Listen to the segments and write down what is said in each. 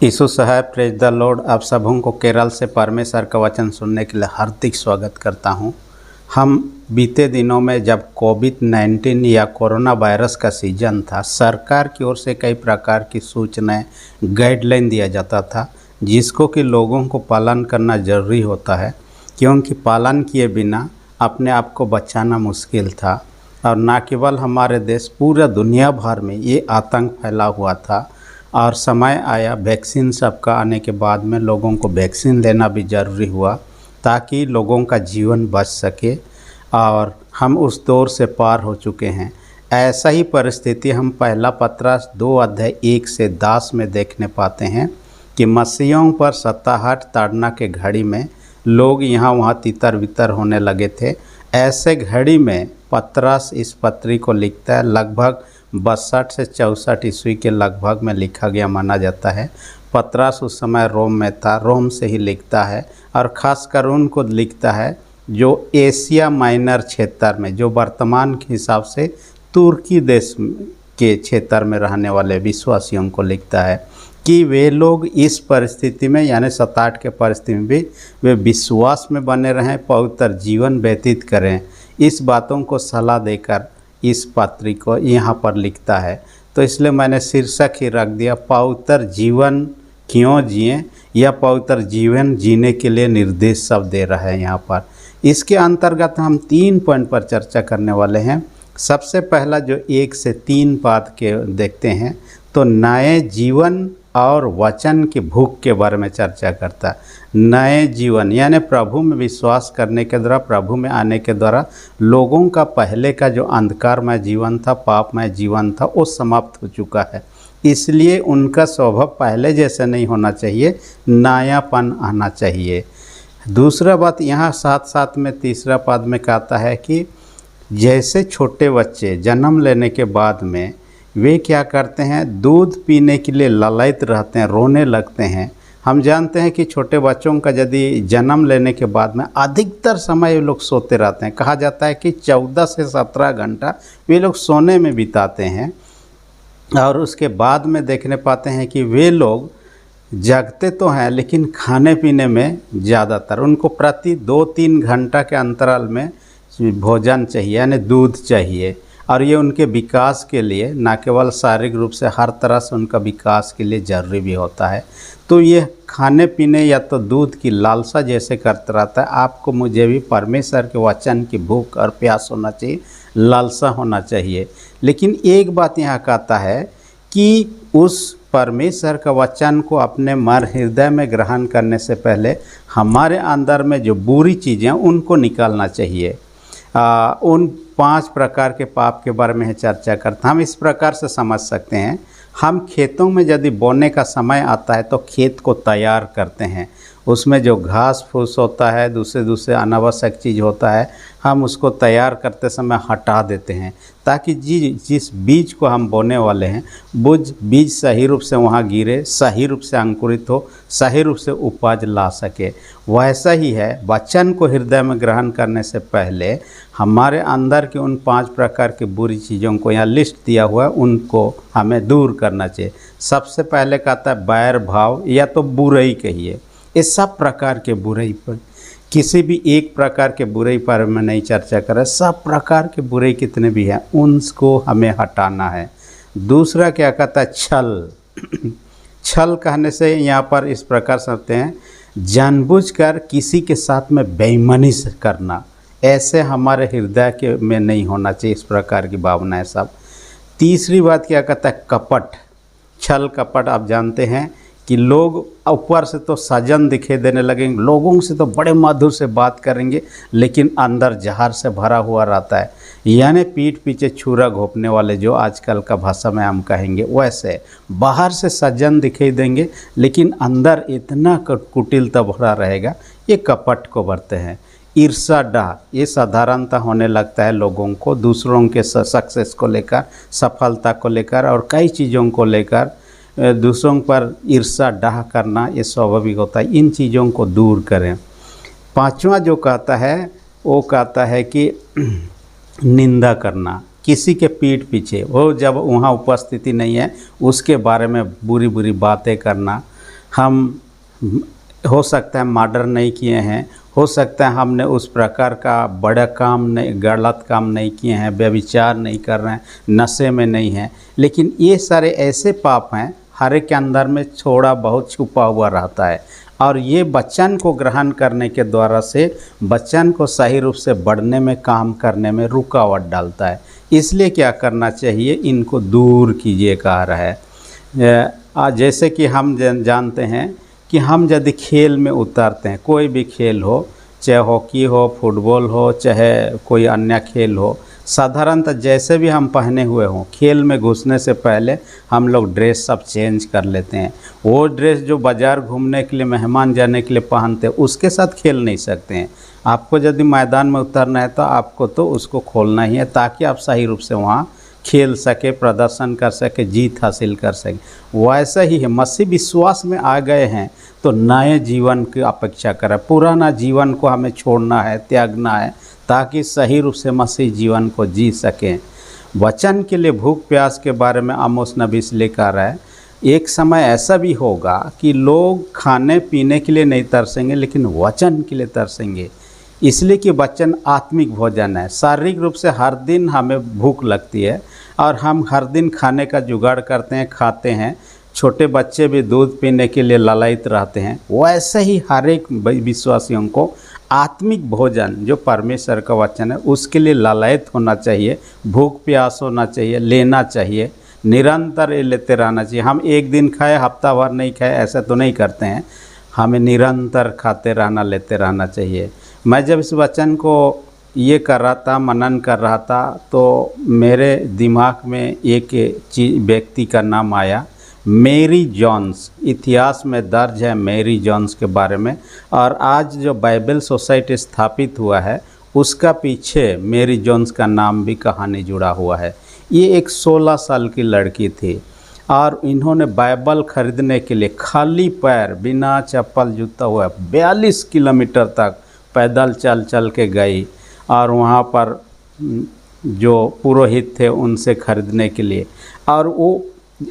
यीशु साहब praise the Lord. आप सबों को केरल से परमेश्वर का वचन सुनने के लिए हार्दिक स्वागत करता हूं। हम बीते दिनों में जब कोविड-19 या कोरोना वायरस का सीजन था, सरकार की ओर से कई प्रकार की सूचनाएं गाइडलाइन दिया जाता था, जिसको कि लोगों को पालन करना ज़रूरी होता है, क्योंकि पालन किए बिना अपने आप को बचाना मुश्किल था। और न केवल हमारे देश, पूरा दुनिया भर में ये आतंक फैला हुआ था। और समय आया वैक्सीन सबका आने के बाद में लोगों को वैक्सीन लेना भी ज़रूरी हुआ, ताकि लोगों का जीवन बच सके। और हम उस दौर से पार हो चुके हैं। ऐसा ही परिस्थिति हम पहला पत्रस 2 अध्याय 1 से 10 में देखने पाते हैं कि मसीहों पर सताहट ताड़ना के घड़ी में लोग यहाँ वहाँ तितर बितर होने लगे थे। ऐसे घड़ी में पत्रस इस पत्री को लिखता है। लगभग 62 से 64 ईस्वी के लगभग में लिखा गया माना जाता है। पत्रस उस समय रोम में था, रोम से ही लिखता है। और ख़ासकर उनको लिखता है जो एशिया माइनर क्षेत्र में, जो वर्तमान के हिसाब से तुर्की देश के क्षेत्र में रहने वाले विश्वासियों को लिखता है कि वे लोग इस परिस्थिति में, यानी 67 के परिस्थिति में भी वे विश्वास में बने रहें, पवित्र जीवन व्यतीत करें। इस बातों को सलाह देकर इस पत्री को यहाँ पर लिखता है। तो इसलिए मैंने शीर्षक ही रख दिया, पवित्र जीवन क्यों जिएं, या पवित्र जीवन जीने के लिए निर्देश सब दे रहा है यहाँ पर। इसके अंतर्गत हम 3 पॉइंट पर चर्चा करने वाले हैं। सबसे पहला जो 1 से 3 पद के देखते हैं, तो नए जीवन और वचन की भूख के बारे में चर्चा करता है। नए जीवन यानी प्रभु में विश्वास करने के द्वारा, प्रभु में आने के द्वारा लोगों का पहले का जो अंधकारमय जीवन था, पापमय जीवन था, वो समाप्त हो चुका है। इसलिए उनका स्वभाव पहले जैसे नहीं होना चाहिए, नयापन आना चाहिए। दूसरा बात यहाँ साथ साथ में तीसरा पद में कहता है कि जैसे छोटे बच्चे जन्म लेने के बाद में वे क्या करते हैं, दूध पीने के लिए ललायत रहते हैं, रोने लगते हैं। हम जानते हैं कि छोटे बच्चों का यदि जन्म लेने के बाद में अधिकतर समय वे लोग सोते रहते हैं। कहा जाता है कि 14 से 17 घंटा वे लोग सोने में बिताते हैं। और उसके बाद में देखने पाते हैं कि वे लोग जगते तो हैं, लेकिन खाने पीने में ज़्यादातर उनको प्रति 2-3 घंटा के अंतराल में भोजन चाहिए, यानी दूध चाहिए। और ये उनके विकास के लिए, न केवल शारीरिक रूप से, हर तरह से उनका विकास के लिए ज़रूरी भी होता है। तो ये खाने पीने या तो दूध की लालसा जैसे करता रहता है। आपको मुझे भी परमेश्वर के वचन की भूख और प्यास होना चाहिए, लालसा होना चाहिए। लेकिन एक बात यहाँ कहता है कि उस परमेश्वर का वचन को अपने मन हृदय में ग्रहण करने से पहले हमारे अंदर में जो बुरी चीज़ें हैं उनको निकालना चाहिए। उन 5 प्रकार के पाप के बारे में चर्चा करते हैं। हम इस प्रकार से समझ सकते हैं, हम खेतों में यदि बोने का समय आता है तो खेत को तैयार करते हैं। उसमें जो घास फूस होता है, दूसरे अनावश्यक चीज़ होता है, हम उसको तैयार करते समय हटा देते हैं, ताकि जिस बीज को हम बोने वाले हैं वो बीज सही रूप से वहाँ गिरे, सही रूप से अंकुरित हो, सही रूप से उपज ला सके। वैसा ही है, वचन को हृदय में ग्रहण करने से पहले हमारे अंदर के उन 5 प्रकार की बुरी चीज़ों को यहाँ लिस्ट दिया हुआ है, उनको हमें दूर करना चाहिए। सबसे पहले कहता है बैर भाव, या तो बुराई कहिए। इस सब प्रकार के बुराई पर, किसी भी एक प्रकार के बुराई पर मैं नहीं चर्चा कर रहा, सब प्रकार के बुराई कितने भी हैं उनको हमें हटाना है। दूसरा क्या कहता है, छल। छल कहने से यहाँ पर इस प्रकार समझते हैं, जानबूझकर किसी के साथ में बेईमानी से करना, ऐसे हमारे हृदय के में नहीं होना चाहिए इस प्रकार की भावनाएं सब। तीसरी बात क्या कहता है, कपट। छल कपट आप जानते हैं कि लोग ऊपर से तो सजन दिखे देने लगेंगे, लोगों से तो बड़े मधुर से बात करेंगे, लेकिन अंदर जहर से भरा हुआ रहता है। यानी पीठ पीछे छुरा घोंपने वाले, जो आजकल का भाषा में हम कहेंगे, वैसे बाहर से सज्जन दिखाई देंगे, लेकिन अंदर इतना कुटिलता भरा रहेगा। ये कपट को बढ़ते हैं। ईर्ष्या डाह, ये साधारणता होने लगता है लोगों को, दूसरों के सक्सेस को लेकर, सफलता को लेकर और कई चीज़ों को लेकर दूसरों पर ईर्ष्या डाह करना ये स्वाभाविक होता है। इन चीज़ों को दूर करें। 5वां जो कहता है वो कहता है कि निंदा करना, किसी के पीठ पीछे, वो जब वहाँ उपस्थिति नहीं है उसके बारे में बुरी बुरी बातें करना, हम हो सकता है मर्डर नहीं किए हैं, हो सकता है हमने उस प्रकार का बड़ा काम नहीं, गलत काम नहीं किए हैं, व्यभिचार नहीं कर रहे हैं, नशे में नहीं हैं, लेकिन ये सारे ऐसे पाप हैं हर एक के अंदर में थोड़ा बहुत छुपा हुआ रहता है। और ये वचन को ग्रहण करने के द्वारा से वचन को सही रूप से बढ़ने में, काम करने में रुकावट डालता है। इसलिए क्या करना चाहिए, इनको दूर कीजिए कहा रहा है। जैसे कि हम जानते हैं कि हम यदि खेल में उतरते हैं, कोई भी खेल हो, चाहे हॉकी हो, फुटबॉल हो, चाहे कोई अन्य खेल हो, साधारणतः जैसे भी हम पहने हुए हों, खेल में घुसने से पहले हम लोग ड्रेस सब चेंज कर लेते हैं। वो ड्रेस जो बाज़ार घूमने के लिए, मेहमान जाने के लिए पहनते हैं, उसके साथ खेल नहीं सकते हैं। आपको यदि मैदान में उतरना है तो आपको तो उसको खोलना ही है, ताकि आप सही रूप से वहाँ खेल सके, प्रदर्शन कर सके, जीत हासिल कर सके। वैसा ही है, मसीह विश्वास में आ गए हैं तो नए जीवन की अपेक्षा करें। पुराना जीवन को हमें छोड़ना है, त्यागना है, ताकि सही रूप से मसीह जीवन को जी सकें। वचन के लिए भूख प्यास के बारे में आमोस नबी इसलिए कह रहा है, एक समय ऐसा भी होगा कि लोग खाने पीने के लिए नहीं तरसेंगे, लेकिन वचन के लिए तरसेंगे। इसलिए कि वचन आत्मिक भोजन है। शारीरिक रूप से हर दिन हमें भूख लगती है और हम हर दिन खाने का जुगाड़ करते हैं, खाते हैं। छोटे बच्चे भी दूध पीने के लिए लालायित रहते हैं। वैसे ही हर एक विश्वासियों को आत्मिक भोजन जो परमेश्वर का वचन है उसके लिए लालायित होना चाहिए, भूख प्यास होना चाहिए, लेना चाहिए, निरंतर लेते रहना चाहिए। हम एक दिन खाए, हफ्ता भर नहीं खाए, ऐसा तो नहीं करते हैं। हमें निरंतर खाते रहना, लेते रहना चाहिए। मैं जब इस वचन को ये कर रहा था, मनन कर रहा था, तो मेरे दिमाग में एक व्यक्ति का नाम आया, मेरी जॉन्स। इतिहास में दर्ज है मेरी जॉन्स के बारे में। और आज जो बाइबल सोसाइटी स्थापित हुआ है उसका पीछे मेरी जॉन्स का नाम भी कहानी जुड़ा हुआ है। ये एक 16 साल की लड़की थी और इन्होंने बाइबल खरीदने के लिए खाली पैर, बिना चप्पल जूता हुआ 42 किलोमीटर तक पैदल चल चल के गई और वहाँ पर जो पुरोहित थे उनसे खरीदने के लिए। और वो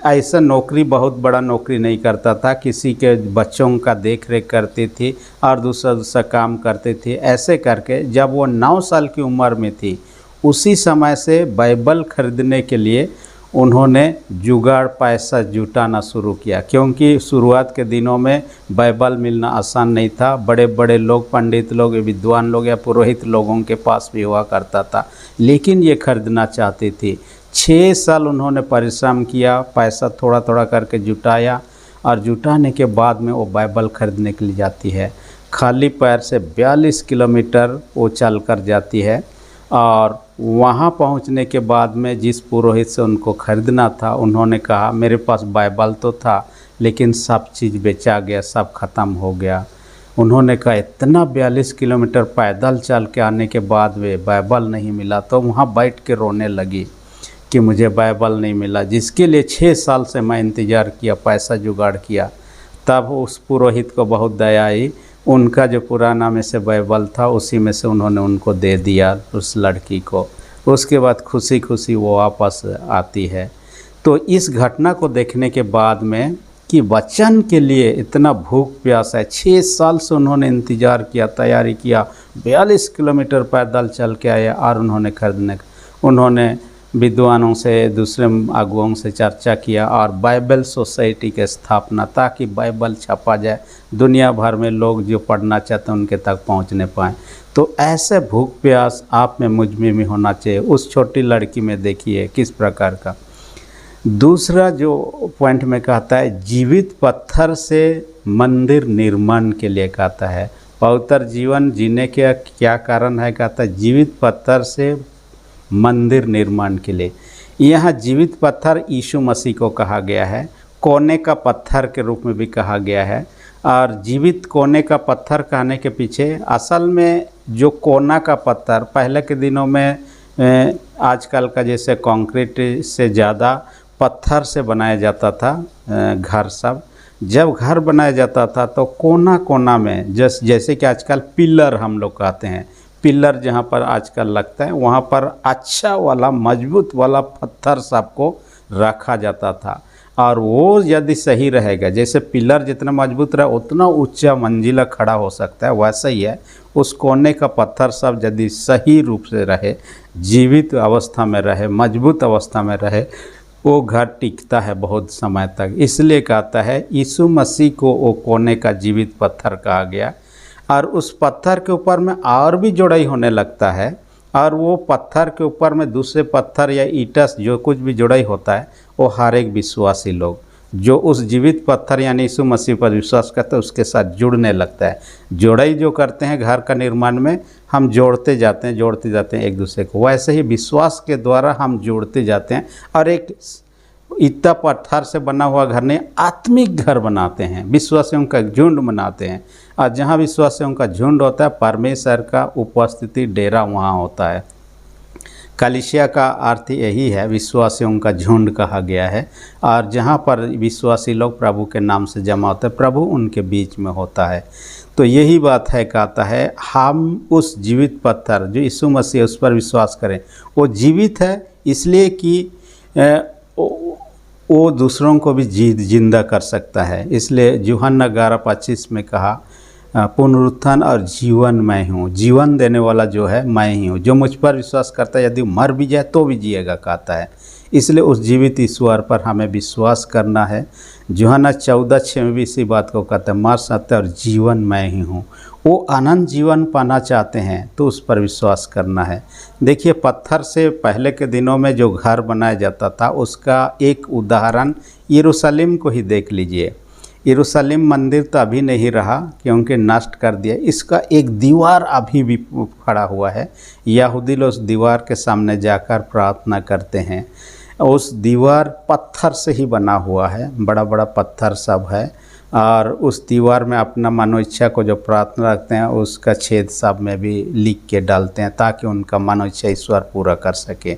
ऐसा नौकरी, बहुत बड़ा नौकरी नहीं करता था, किसी के बच्चों का देख रेख करती थी और दूसरा काम करती थी। ऐसे करके जब वो 9 साल की उम्र में थी, उसी समय से बाइबल खरीदने के लिए उन्होंने जुगाड़ पैसा जुटाना शुरू किया, क्योंकि शुरुआत के दिनों में बाइबल मिलना आसान नहीं था। बड़े बड़े लोग, पंडित लोग, विद्वान लोग या पुरोहित लोगों के पास भी हुआ करता था, लेकिन ये खरीदना चाहती थी। 6 साल उन्होंने परिश्रम किया, पैसा थोड़ा थोड़ा करके जुटाया और जुटाने के बाद में वो बाइबल खरीदने के लिए जाती है। खाली पैर से 42 किलोमीटर वो चल कर जाती है और वहाँ पहुँचने के बाद में जिस पुरोहित से उनको खरीदना था, उन्होंने कहा मेरे पास बाइबल तो था लेकिन सब चीज़ बेचा गया, सब ख़त्म हो गया। उन्होंने कहा इतना 42 किलोमीटर पैदल चल के आने के बाद में बाइबल नहीं मिला, तो वहाँ बैठ के रोने लगी कि मुझे बाइबल नहीं मिला, जिसके लिए 6 साल से मैं इंतज़ार किया, पैसा जुगाड़ किया। तब उस पुरोहित को बहुत दया आई, उनका जो पुराना में से बाइबल था उसी में से उन्होंने उनको दे दिया उस लड़की को। उसके बाद खुशी खुशी वो वापस आती है। तो इस घटना को देखने के बाद में कि वचन के लिए इतना भूख प्यास है, 6 साल से उन्होंने इंतज़ार किया, तैयारी किया, 42 किलोमीटर पैदल चल के आए और उन्होंने विद्वानों से, दूसरे अगुओं से चर्चा किया और बाइबल सोसाइटी की स्थापना, ताकि बाइबल छपा जाए, दुनिया भर में लोग जो पढ़ना चाहते हैं उनके तक पहुंचने पाएँ। तो ऐसे भूख प्यास आप में, मुझ में भी होना चाहिए। उस छोटी लड़की में देखिए किस प्रकार का। दूसरा जो पॉइंट में कहता है, जीवित पत्थर से मंदिर निर्माण के लिए कहता है। पवित्र जीवन जीने के क्या कारण है, कहता है जीवित पत्थर से मंदिर निर्माण के लिए। यहाँ जीवित पत्थर यीशु मसीह को कहा गया है, कोने का पत्थर के रूप में भी कहा गया है। और जीवित कोने का पत्थर कहने के पीछे असल में जो कोना का पत्थर पहले के दिनों में आजकल का जैसे कंक्रीट से ज़्यादा पत्थर से बनाया जाता था घर सब। जब घर बनाया जाता था तो कोना कोना में जैसे कि आजकल पिलर हम लोग कहते हैं, पिलर जहाँ पर आजकल लगता है वहाँ पर अच्छा वाला, मजबूत वाला पत्थर सबको रखा जाता था। और वो यदि सही रहेगा, जैसे पिलर जितना मजबूत रहे उतना ऊंचा मंजिला खड़ा हो सकता है, वैसा ही है उस कोने का पत्थर सब यदि सही रूप से रहे, जीवित अवस्था में रहे, मजबूत अवस्था में रहे, वो घर टिकता है बहुत समय तक। इसलिए कहता है यीशु मसीह को वो कोने का जीवित पत्थर कहा गया। और उस पत्थर के ऊपर में और भी जोड़ाई होने लगता है, और वो पत्थर के ऊपर में दूसरे पत्थर या ईंटा जो कुछ भी जोड़ाई होता है, वो हर एक विश्वासी लोग जो उस जीवित पत्थर यानी यीशु मसीह पर विश्वास करते हैं उसके साथ जुड़ने लगता है। जोड़ाई जो करते हैं घर का निर्माण में, हम जोड़ते जाते हैं एक दूसरे को, वैसे ही विश्वास के द्वारा हम जोड़ते जाते हैं और एक ईंटा पत्थर से बना हुआ घर नहीं, आत्मिक घर बनाते हैं, विश्वासियों का झुंड बनाते हैं। और जहाँ विश्वासियों का झुंड होता है, परमेश्वर का उपस्थिति डेरा वहाँ होता है। कलीसिया का अर्थ यही है, विश्वासियों का झुंड कहा गया है। और जहाँ पर विश्वासी लोग प्रभु के नाम से जमा होते हैं, प्रभु उनके बीच में होता है। तो यही बात है, कहता है हम उस जीवित पत्थर जो यीशु मसीह उस पर विश्वास करें। वो जीवित है इसलिए कि वो दूसरों को भी जिंदा कर सकता है। इसलिए यूहन्ना 11:25 में कहा पुनरुत्थान और जीवन मैं हूँ, जीवन देने वाला जो है मैं ही हूँ, जो मुझ पर विश्वास करता है यदि मर भी जाए तो भी जिएगा, कहता है। इसलिए उस जीवित ईश्वर पर हमें विश्वास करना है। यूहन्ना 14:6 में भी इसी बात को कहता है, मर सत्य और जीवन मैं ही हूँ। वो अनंत जीवन पाना चाहते हैं तो उस पर विश्वास करना है। देखिए, पत्थर से पहले के दिनों में जो घर बनाया जाता था उसका एक उदाहरण यरूशलेम को ही देख लीजिए। यरूशलेम मंदिर तो अभी नहीं रहा क्योंकि नष्ट कर दिया। इसका एक दीवार अभी भी खड़ा हुआ है। यहूदी लोग उस दीवार के सामने जाकर प्रार्थना करते हैं। उस दीवार पत्थर से ही बना हुआ है, बड़ा बड़ा पत्थर सब है। और उस दीवार में अपना मनोइच्छा को जो प्रार्थना रखते हैं उसका छेद सब में भी लिख के डालते हैं ताकि उनका मनोइच्छा ईश्वर पूरा कर सके।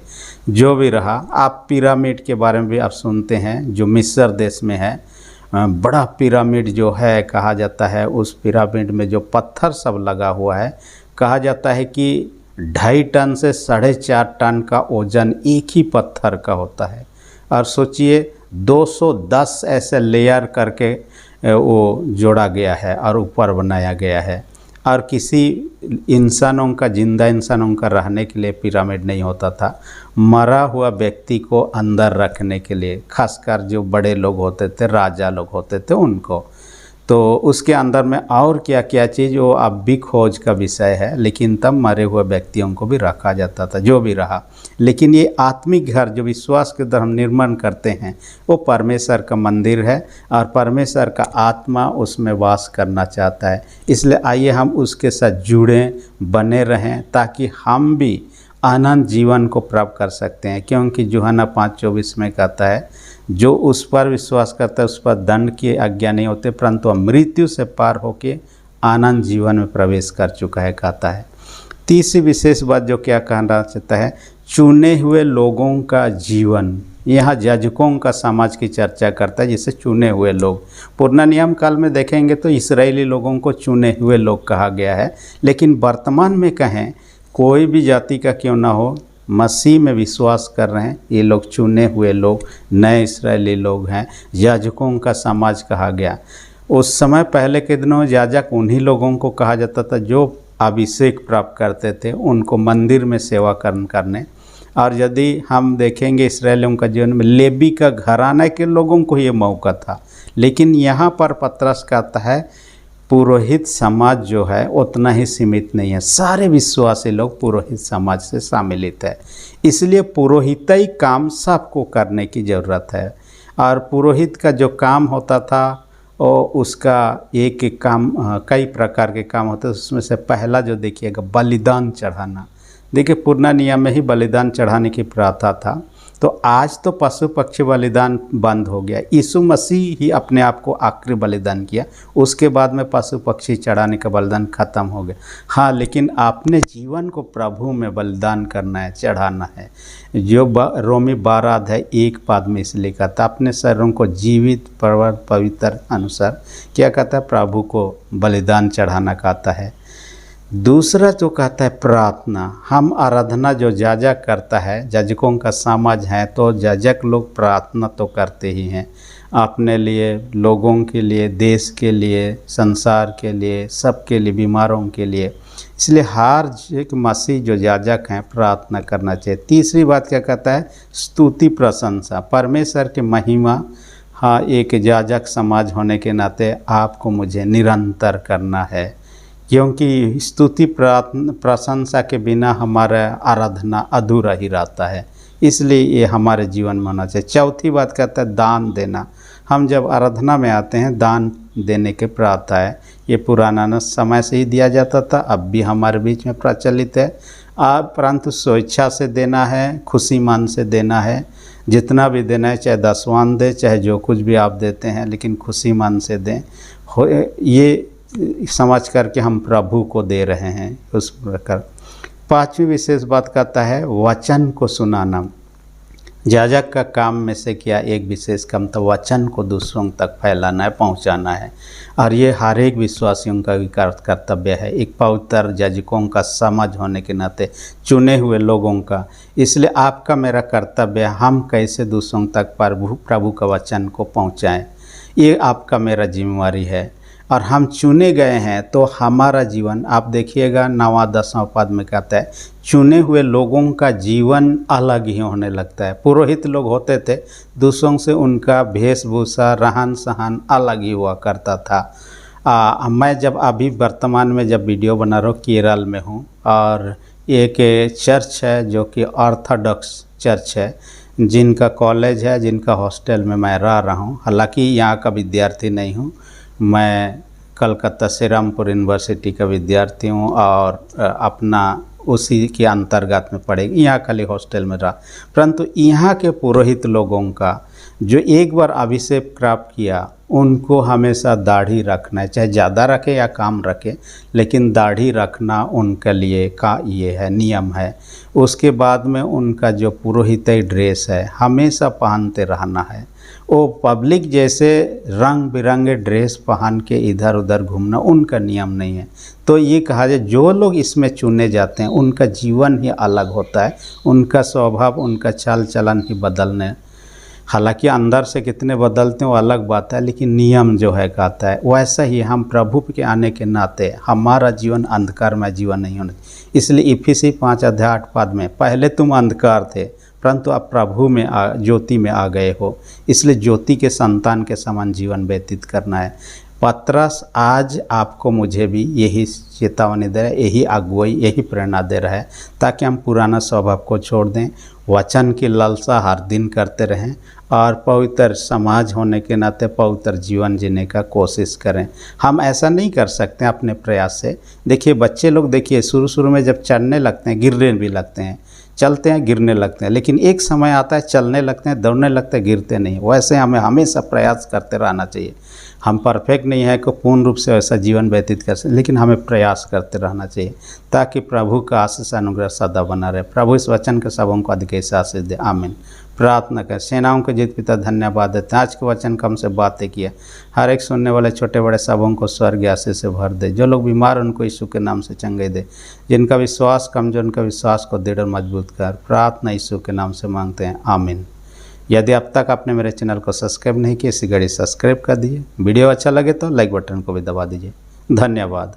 जो भी रहा, आप पिरामिड के बारे में भी आप सुनते हैं जो मिस्र देश में है। बड़ा पिरामिड जो है कहा जाता है, उस पिरामिड में जो पत्थर सब लगा हुआ है, कहा जाता है कि 2.5 टन से 4.5 टन का वजन एक ही पत्थर का होता है। और सोचिए 210 ऐसे लेयर करके वो जोड़ा गया है और ऊपर बनाया गया है। और किसी इंसानों का, जिंदा इंसानों का रहने के लिए पिरामिड नहीं होता था, मरा हुआ व्यक्ति को अंदर रखने के लिए, खासकर जो बड़े लोग होते थे, राजा लोग होते थे उनको। तो उसके अंदर में और क्या क्या चीज़ वो अब भी खोज का विषय है, लेकिन तब मरे हुए व्यक्तियों को भी रखा जाता था। जो भी रहा, लेकिन ये आत्मिक घर जो विश्वास के द्वारा हम निर्माण करते हैं वो परमेश्वर का मंदिर है और परमेश्वर का आत्मा उसमें वास करना चाहता है। इसलिए आइए हम उसके साथ जुड़ें, बने रहें, ताकि हम भी अनंत जीवन को प्राप्त कर सकते हैं। क्योंकि यूहन्ना 5:24 में कहता है, जो उस पर विश्वास करता है उस पर दंड की आज्ञा नहीं होते, परंतु वह मृत्यु से पार होके अनंत जीवन में प्रवेश कर चुका है, कहता है। तीसरी विशेष बात जो क्या कहना चाहता है, चुने हुए लोगों का जीवन। यहाँ याजकों का समाज की चर्चा करता है, जिसे चुने हुए लोग। पुराना नियम काल में देखेंगे तो इस्राएली लोगों को चुने हुए लोग कहा गया है, लेकिन वर्तमान में कहें कोई भी जाति का क्यों ना हो, मसीह में विश्वास कर रहे हैं ये लोग चुने हुए लोग, नए इस्राएली लोग हैं, याजकों का समाज कहा गया। उस समय पहले के दिनों याजक उन्हीं लोगों को कहा जाता था जो अभिषेक प्राप्त करते थे, उनको मंदिर में सेवा करने। और यदि हम देखेंगे इस्राएलियों का जीवन में लेवी का घराने के लोगों को ये मौका था। लेकिन यहाँ पर पतरस कहता है पुरोहित समाज जो है उतना ही सीमित नहीं है, सारे विश्वासी लोग पुरोहित समाज से सम्मिलित है। इसलिए पुरोहिताई काम सबको करने की ज़रूरत है। और पुरोहित का जो काम होता था और उसका एक एक काम, कई प्रकार के काम होते हैं। उसमें से पहला जो देखिएगा, बलिदान चढ़ाना। देखिए, पुराना नियम में ही बलिदान चढ़ाने की प्रथा था। तो आज तो पशु पक्षी बलिदान बंद हो गया। यीशु मसीह ही अपने आप को आखिरी बलिदान किया, उसके बाद में पशु पक्षी चढ़ाने का बलिदान खत्म हो गया। हाँ, लेकिन आपने जीवन को प्रभु में बलिदान करना है, चढ़ाना है। जो रोमी 12:1 में इसलिए लिखा था, अपने शरीरों को जीवित पवित्र अनुसार क्या कहता है, प्रभु को बलिदान चढ़ाना कहता है। दूसरा जो कहता है प्रार्थना, हम आराधना जो याजक करता है, याजकों का समाज है, तो याजक लोग प्रार्थना तो करते ही हैं अपने लिए, लोगों के लिए, देश के लिए, संसार के लिए, सबके लिए, बीमारों के लिए। इसलिए हर एक मसीह जो याजक हैं प्रार्थना करना चाहिए। तीसरी बात क्या कहता है, स्तुति प्रशंसा, परमेश्वर की महिमा। हाँ, एक याजक समाज होने के नाते आपको मुझे निरंतर करना है, क्योंकि स्तुति प्रशंसा के बिना हमारा आराधना अधूरा ही रहता है। इसलिए ये हमारे जीवन में होना चाहिए। चौथी बात कहता है दान देना। हम जब आराधना में आते हैं दान देने के प्रथा है, ये पुराना समय से ही दिया जाता था, अब भी हमारे बीच में प्रचलित है। परंतु स्वेच्छा से देना है, खुशी मन से देना है, जितना भी देना है, चाहे दसवान दे, चाहे जो कुछ भी आप देते हैं, लेकिन खुशी मन से दें। ये समझ करके हम प्रभु को दे रहे हैं उस प्रकार। पांचवी विशेष बात कहता है वचन को सुनाना। याजक का काम में से क्या एक विशेष काम, तो वचन को दूसरों तक फैलाना है, पहुंचाना है। और ये हर एक विश्वासियों का भी कर्तव्य है, एक पवित्र याजकों का समाज होने के नाते, चुने हुए लोगों का। इसलिए आपका मेरा कर्तव्य है, हम कैसे दूसरों तक प्रभु का वचन को पहुंचाएं, ये आपका मेरा जिम्मेवारी है। और हम चुने गए हैं तो हमारा जीवन, आप देखिएगा 9वां-10वां पद में कहता है चुने हुए लोगों का जीवन अलग ही होने लगता है। पुरोहित लोग होते थे, दूसरों से उनका वेशभूषा, रहन सहन अलग ही हुआ करता था। मैं जब अभी वर्तमान में जब वीडियो बना रहा हूँ, केरल में हूँ, और एक चर्च है जो कि ऑर्थोडॉक्स चर्च है, जिनका कॉलेज है, जिनका हॉस्टल में मैं रह रहा हूँ। हालांकि यहाँ का विद्यार्थी नहीं हूँ, मैं कलकत्ता से रामपुर यूनिवर्सिटी का विद्यार्थी हूँ, और अपना उसी के अंतर्गत में पढ़ेगी, यहाँ खाली हॉस्टल में रहा। परंतु यहाँ के पुरोहित लोगों का जो एक बार अभिषेक प्राप्त किया, उनको हमेशा दाढ़ी रखना है, चाहे ज़्यादा रखे या कम रखे, लेकिन दाढ़ी रखना उनके लिए का ये है, नियम है। उसके बाद में उनका जो पुरोहित ड्रेस है हमेशा पहनते रहना है। वो पब्लिक जैसे रंग बिरंगे ड्रेस पहन के इधर उधर घूमना उनका नियम नहीं है। तो ये कहा जाए जो लोग इसमें चुने जाते हैं उनका जीवन ही अलग होता है, उनका स्वभाव, उनका चाल चलन ही बदलने, हालांकि अंदर से कितने बदलते हैं वो अलग बात है, लेकिन नियम जो है कहता है वैसा ही हम प्रभु के आने के नाते हमारा जीवन अंधकारमय जीवन नहीं होना। इसलिए इफिसी 5:8 में पहले तुम अंधकार थे परंतु अब प्रभु में ज्योति में आ गए हो, इसलिए ज्योति के संतान के समान जीवन व्यतीत करना है। पतरस आज आपको मुझे भी यही चेतावनी दे रहा है, यही अगुवाई, यही प्रेरणा दे रहा है, ताकि हम पुराना स्वभाव को छोड़ दें, वचन की लालसा हर दिन करते रहें और पवित्र समाज होने के नाते पवित्र जीवन जीने का कोशिश करें। हम ऐसा नहीं कर सकते अपने प्रयास से। देखिए बच्चे लोग, देखिए शुरू में जब चढ़ने लगते हैं गिरने भी लगते हैं, चलते हैं गिरने लगते हैं, लेकिन एक समय आता है चलने लगते हैं, दौड़ने लगते हैं, गिरते नहीं। वैसे हमें हमेशा प्रयास करते रहना चाहिए। हम परफेक्ट नहीं है कि पूर्ण रूप से वैसा जीवन व्यतीत कर सकें, लेकिन हमें प्रयास करते रहना चाहिए ताकि प्रभु का आशीष अनुग्रह सदा बना रहे। प्रभु इस वचन के सबों को अधिक आशीष दे, आमीन। प्रार्थना कर। सेनाओं के जीत पिता धन्यवाद देते हैं, आज के वचन का हमसे बातें किया, हर एक सुनने वाले छोटे बड़े सबों को स्वर्ग आशीष से भर दे। जो लोग बीमार उनको यीशु के नाम से चंगाई दे, जिनका विश्वास कमजोर उनका विश्वास को दृढ़ मजबूत कर। प्रार्थना यीशु के नाम से मांगते हैं, आमीन। यदि अब तक आपने मेरे चैनल को सब्सक्राइब नहीं किया, इसी घड़ी सब्सक्राइब कर दीजिए। वीडियो अच्छा लगे तो लाइक बटन को भी दबा दीजिए। धन्यवाद।